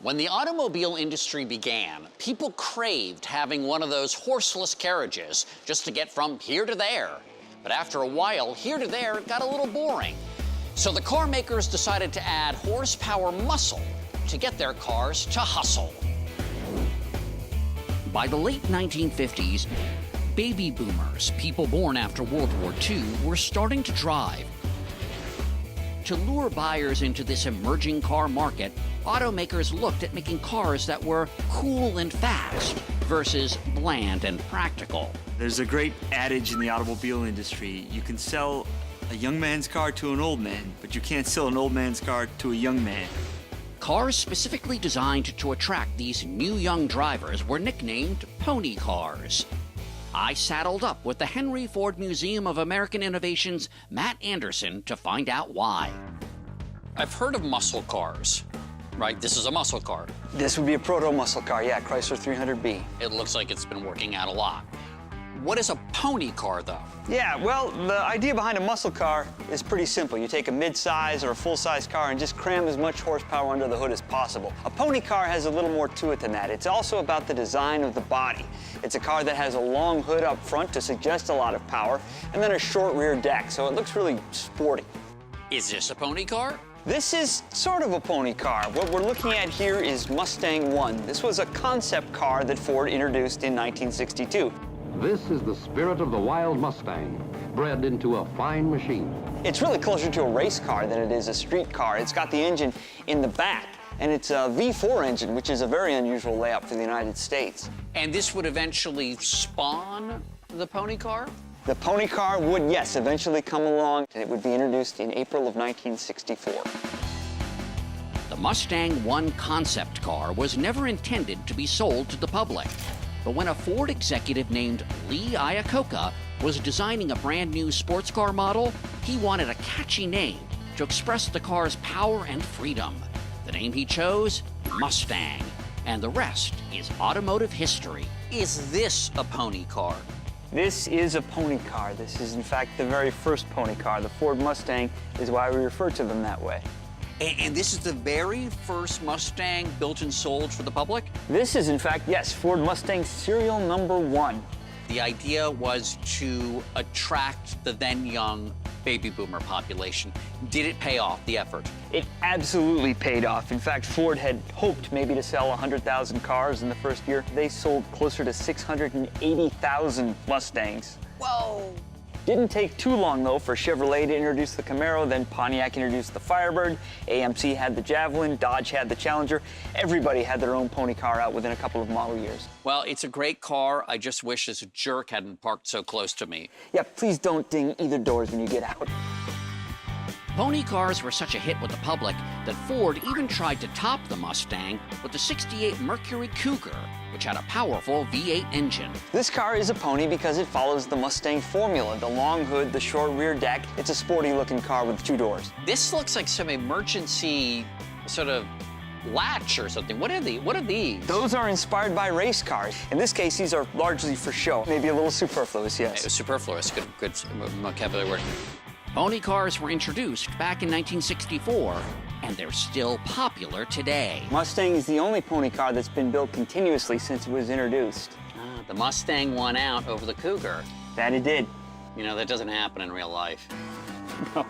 When the automobile industry began, people craved having one of those horseless carriages just to get from here to there. But after a while, here to there got a little boring. So the car makers decided to add horsepower muscle to get their cars to hustle. By the late 1950s, baby boomers, people born after World War II, were starting to drive. To lure buyers into this emerging car market, automakers looked at making cars that were cool and fast versus bland and practical. There's a great adage in the automobile industry. You can sell a young man's car to an old man, but you can't sell an old man's car to a young man. Cars specifically designed to attract these new young drivers were nicknamed pony cars. I saddled up with the Henry Ford Museum of American Innovation's Matt Anderson to find out why. I've heard of muscle cars, right? This is a muscle car. This would be a proto-muscle car, yeah, Chrysler 300B. It looks like it's been working out a lot. What is a pony car, though? Yeah, well, the idea behind a muscle car is pretty simple. You take a mid-size or a full-size car and just cram as much horsepower under the hood as possible. A pony car has a little more to it than that. It's also about the design of the body. It's a car that has a long hood up front to suggest a lot of power, and then a short rear deck, so it looks really sporty. Is this a pony car? This is sort of a pony car. What we're looking at here is Mustang One. This was a concept car that Ford introduced in 1962. This is the spirit of the wild Mustang, bred into a fine machine. It's really closer to a race car than it is a street car. It's got the engine in the back, and it's a V4 engine, which is a very unusual layout for the United States. And this would eventually spawn the pony car? The pony car would, yes, eventually come along, and it would be introduced in April of 1964. The Mustang One concept car was never intended to be sold to the public. But when a Ford executive named Lee Iacocca was designing a brand new sports car model, he wanted a catchy name to express the car's power and freedom. The name he chose, Mustang, and the rest is automotive history. Is this a pony car? This is a pony car. This is, in fact, the very first pony car. The Ford Mustang is why we refer to them that way. And this is the very first Mustang built and sold for the public? This is, in fact, yes, Ford Mustang serial number 1. The idea was to attract the then young baby boomer population. Did it pay off, the effort? It absolutely paid off. In fact, Ford had hoped maybe to sell 100,000 cars in the first year. They sold closer to 680,000 Mustangs. Whoa! Didn't take too long, though, for Chevrolet to introduce the Camaro, then Pontiac introduced the Firebird, AMC had the Javelin, Dodge had the Challenger. Everybody had their own pony car out within a couple of model years. Well, it's a great car. I just wish this jerk hadn't parked so close to me. Yeah, please don't ding either doors when you get out. Pony cars were such a hit with the public that Ford even tried to top the Mustang with the '68 Mercury Cougar, which had a powerful V8 engine. This car is a pony because it follows the Mustang formula, the long hood, the short rear deck. It's a sporty-looking car with 2 doors. This looks like some emergency sort of latch or something. What are these? Those are inspired by race cars. In this case, these are largely for show. Maybe a little superfluous, yes. It was superfluous. Good vocabulary word. Pony cars were introduced back in 1964, and they're still popular today. Mustang is the only pony car that's been built continuously since it was introduced. The Mustang won out over the Cougar. That it did. You know, that doesn't happen in real life. No.